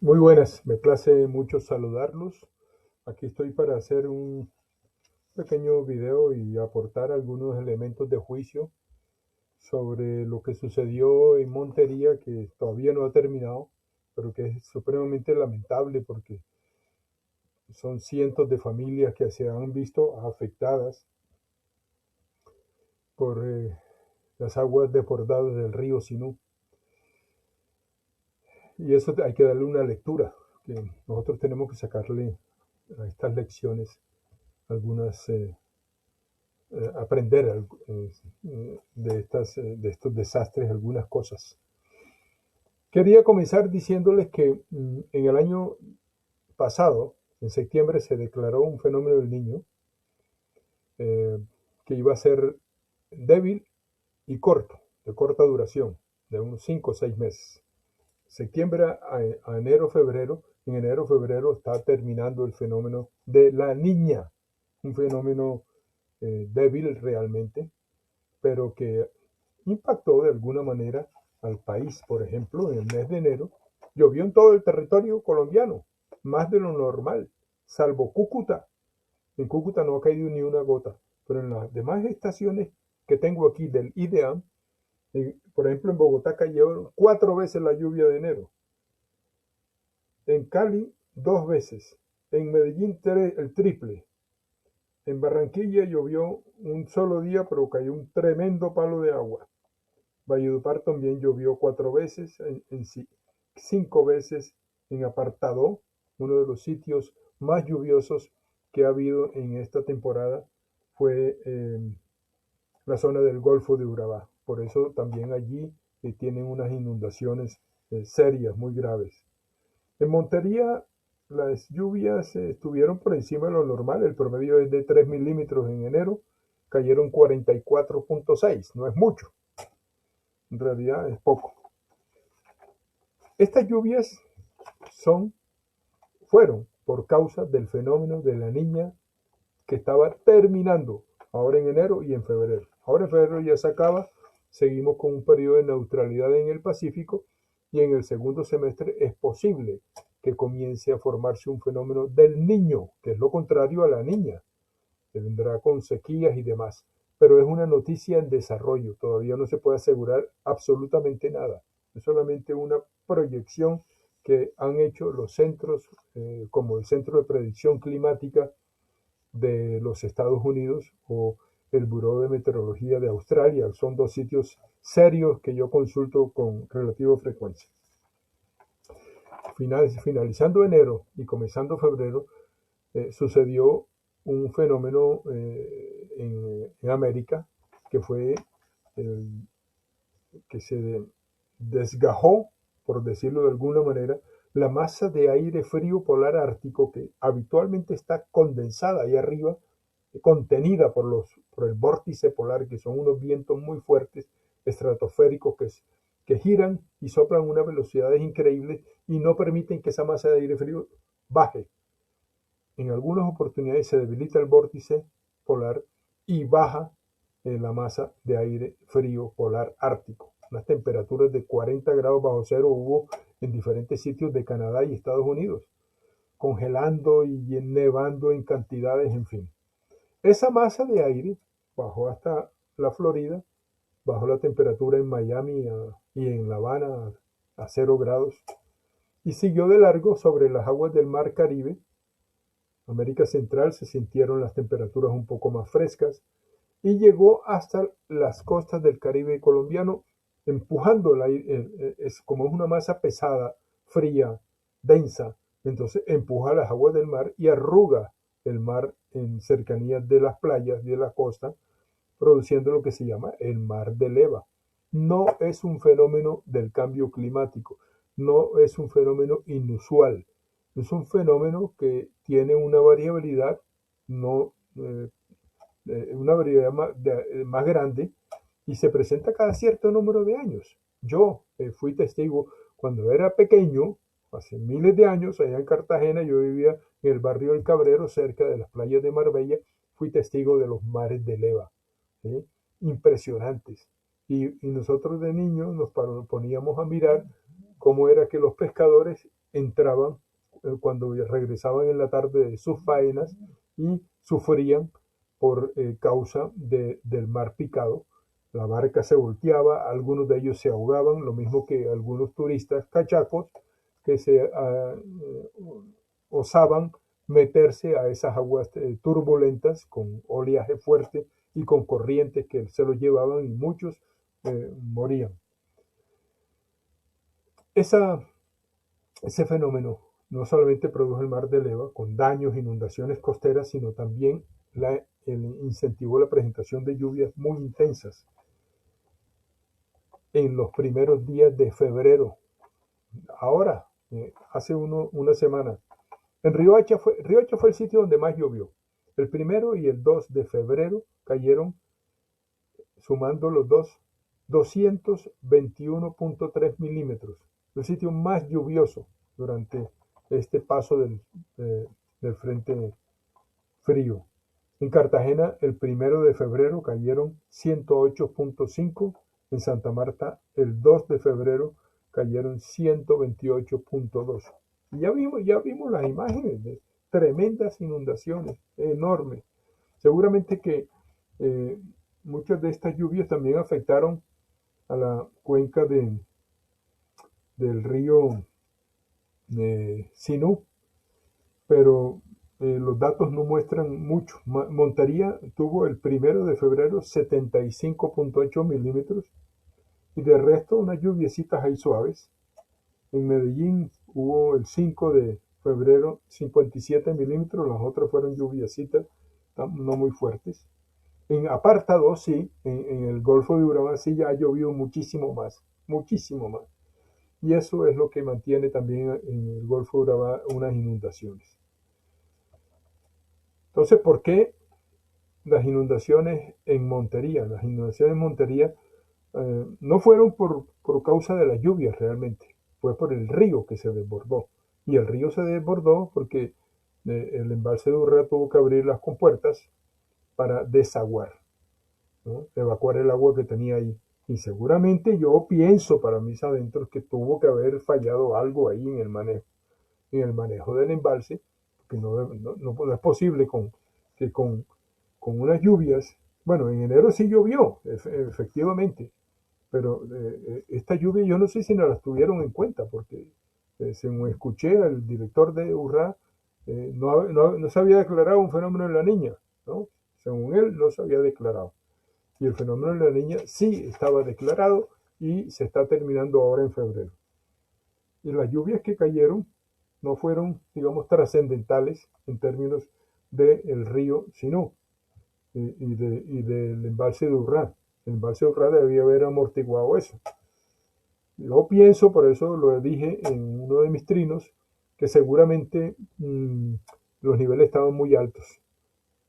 Muy buenas, me place mucho saludarlos. Aquí estoy para hacer un pequeño video y aportar algunos elementos de juicio sobre lo que sucedió en Montería, que todavía no ha terminado, pero que es supremamente lamentable porque son cientos de familias que se han visto afectadas por las aguas desbordadas del río Sinú. Y eso hay que darle una lectura, que nosotros tenemos que sacarle a estas lecciones algunas aprender de estos desastres algunas cosas. Quería comenzar diciéndoles que en el año pasado, en septiembre, se declaró un fenómeno del niño eh, que iba a ser débil y corto, de corta duración, de unos 5 o 6 meses. Septiembre a enero, febrero, en enero, febrero está terminando el fenómeno de la niña, un fenómeno débil realmente, pero que impactó de alguna manera al país. Por ejemplo, en el mes de enero llovió en todo el territorio colombiano, más de lo normal, salvo Cúcuta. En Cúcuta no ha caído ni una gota, pero en las demás estaciones que tengo aquí del IDEAM, por ejemplo, en Bogotá cayó 4 veces la lluvia de enero, en Cali 2 veces, en Medellín el triple, en Barranquilla llovió un solo día, pero cayó un tremendo palo de agua. Valledupar también llovió 4 veces, 5 veces en Apartadó, uno de los sitios más lluviosos que ha habido en esta temporada, fue la zona del Golfo de Urabá. Por eso también allí tienen unas inundaciones serias, muy graves. En Montería las lluvias estuvieron por encima de lo normal, el promedio es de 3 milímetros en enero, cayeron 44.6, no es mucho, en realidad es poco. Estas lluvias son, fueron por causa del fenómeno de la niña que estaba terminando ahora en enero y en febrero. Ahora en febrero ya se acaba, seguimos con un periodo de neutralidad en el Pacífico y en el segundo semestre es posible que comience a formarse un fenómeno del niño, que es lo contrario a la niña, que vendrá con sequías y demás. Pero es una noticia en desarrollo, todavía no se puede asegurar absolutamente nada, es solamente una proyección que han hecho los centros, como el Centro de Predicción Climática de los Estados Unidos o el Buró de Meteorología de Australia. Son dos sitios serios que yo consulto con relativa frecuencia. Finalizando enero y comenzando febrero, sucedió un fenómeno en América que fue el, que se desgajó, por decirlo de alguna manera, la masa de aire frío polar ártico que habitualmente está condensada ahí arriba, contenida por el vórtice polar, que son unos vientos muy fuertes, estratosféricos, que giran y soplan a unas velocidades increíbles y no permiten que esa masa de aire frío baje. En algunas oportunidades se debilita el vórtice polar y baja la masa de aire frío polar ártico. Unas temperaturas de 40 grados bajo cero hubo en diferentes sitios de Canadá y Estados Unidos, congelando y nevando en cantidades, en fin. Esa masa de aire bajó hasta la Florida, bajó la temperatura en Miami y en La Habana a 0 grados y siguió de largo sobre las aguas del Mar Caribe. América Central se sintieron las temperaturas un poco más frescas y llegó hasta las costas del Caribe colombiano, empujando el aire, como es una masa pesada, fría, densa, entonces empuja las aguas del mar y arruga el mar en cercanías de las playas y de la costa, produciendo lo que se llama el mar de leva. No es un fenómeno del cambio climático, no es un fenómeno inusual, es un fenómeno que tiene una variabilidad, no, una variabilidad más grande y se presenta cada cierto número de años. Yo fui testigo cuando era pequeño, hace miles de años, allá en Cartagena, yo vivía en el barrio del Cabrero, cerca de las playas de Marbella, fui testigo de los mares de leva, ¿sí? Impresionantes. Y nosotros de niños nos poníamos a mirar cómo era que los pescadores entraban cuando regresaban en la tarde de sus faenas y sufrían por causa del mar picado. La barca se volteaba, algunos de ellos se ahogaban, lo mismo que algunos turistas cachacos que se osaban meterse a esas aguas turbulentas con oleaje fuerte y con corrientes que se los llevaban y muchos morían. Ese fenómeno no solamente produjo el mar de leva con daños, inundaciones costeras, sino también incentivó la presentación de lluvias muy intensas en los primeros días de febrero. Ahora, hace una semana, en Riohacha fue el sitio donde más llovió. El 1 y el 2 de febrero cayeron, sumando los dos, 221.3 milímetros. El sitio más lluvioso durante este paso del frente frío. En Cartagena, el 1 de febrero cayeron 108.5. En Santa Marta, el 2 de febrero cayeron 128.2. Y ya vimos las imágenes de tremendas inundaciones, enormes. Seguramente que muchas de estas lluvias también afectaron a la cuenca del río Sinú, pero los datos no muestran mucho. Montería tuvo el 1 de febrero 75.8 milímetros y de resto unas lluviecitas ahí suaves. En Medellín hubo el 5 de febrero 57 milímetros, las otras fueron lluviecitas no muy fuertes. En Apartado, sí, en el Golfo de Urabá sí ya ha llovido muchísimo más, muchísimo más. Y eso es lo que mantiene también en el Golfo de Urabá unas inundaciones. Entonces, ¿por qué las inundaciones en Montería? Las inundaciones en Montería no fueron por causa de las lluvias realmente, fue por el río que se desbordó. Y el río se desbordó porque el embalse de Urra tuvo que abrir las compuertas para desaguar, ¿no? Evacuar el agua que tenía ahí. Y seguramente yo pienso para mis adentros que tuvo que haber fallado algo ahí en el manejo del embalse, que no es posible que con unas lluvias, bueno, en enero sí llovió, efectivamente, pero esta lluvia yo no sé si no las tuvieron en cuenta, porque según escuché al director de URRA, no se había declarado un fenómeno en la Niña, ¿no? Según él, no se había declarado. Y el fenómeno en la Niña sí estaba declarado y se está terminando ahora en febrero. Y las lluvias que cayeron no fueron, digamos, trascendentales en términos del río Sinú y del embalse de Urrá. El embalse de Urrá debía haber amortiguado eso. Yo pienso, por eso lo dije en uno de mis trinos, que seguramente los niveles estaban muy altos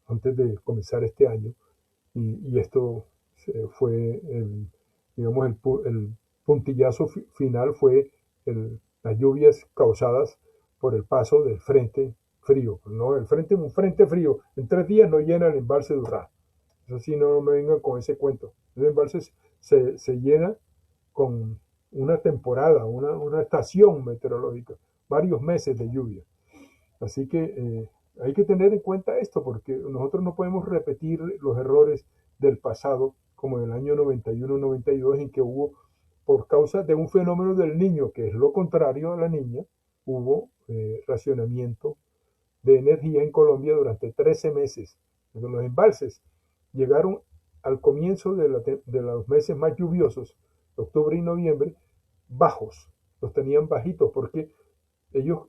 antes de comenzar este año y esto fue digamos, el puntillazo final fue las lluvias causadas por el paso del frente frío, ¿no? Un frente frío en 3 días no llena el embalse de Urrá. Eso sí, no me vengan con ese cuento. El embalse se llena con una temporada, una estación meteorológica, varios meses de lluvia. Así que hay que tener en cuenta esto porque nosotros no podemos repetir los errores del pasado, como en el año 91-92, en que hubo, por causa de un fenómeno del niño, que es lo contrario a la niña, hubo racionamiento de energía en Colombia durante 13 meses. Los embalses llegaron al comienzo de los meses más lluviosos, octubre y noviembre, bajos, los tenían bajitos porque ellos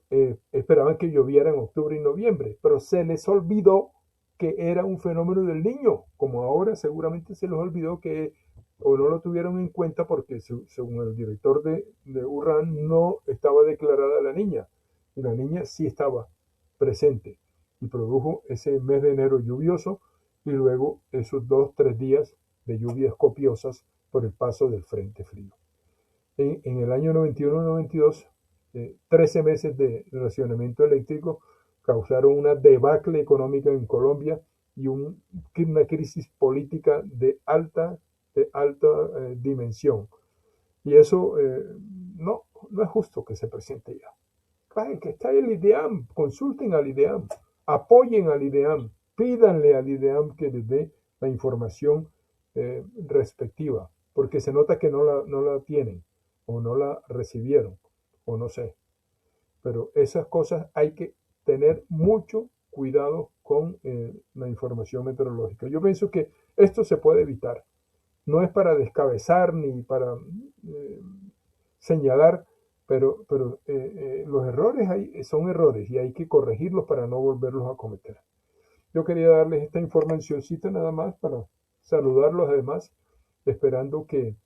esperaban que lloviera en octubre y noviembre, pero se les olvidó que era un fenómeno del niño, como ahora seguramente se les olvidó que o no lo tuvieron en cuenta porque según el director de URRAN no estaba declarada la niña y la niña sí estaba presente y produjo ese mes de enero lluvioso y luego esos 2-3 días de lluvias copiosas por el paso del frente frío. En el año 91-92, 13 meses de racionamiento eléctrico causaron una debacle económica en Colombia y una crisis política de alta dimensión. Y eso no es justo que se presente ya. Ay, que está el IDEAM, consulten al IDEAM, apoyen al IDEAM, pídanle al IDEAM que les dé la información respectiva, porque se nota que no la tienen, o no la recibieron, o no sé. Pero esas cosas hay que tener mucho cuidado con la información meteorológica. Yo pienso que esto se puede evitar. No es para descabezar ni para eh, señalar, pero los errores son errores y hay que corregirlos para no volverlos a cometer. Yo quería darles esta informacióncita nada más para saludarlos además, esperando que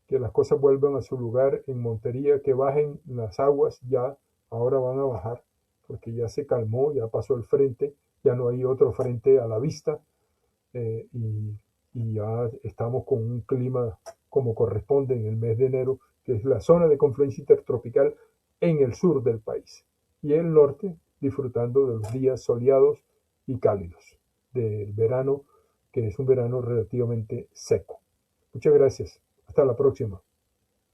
las cosas vuelvan a su lugar en Montería, que bajen las aguas ya, ahora van a bajar, porque ya se calmó, ya pasó el frente, ya no hay otro frente a la vista, eh, y, y ya estamos con un clima como corresponde en el mes de enero, que es la zona de confluencia intertropical en el sur del país, y el norte disfrutando de los días soleados y cálidos del verano, que es un verano relativamente seco. Muchas gracias. Hasta la próxima.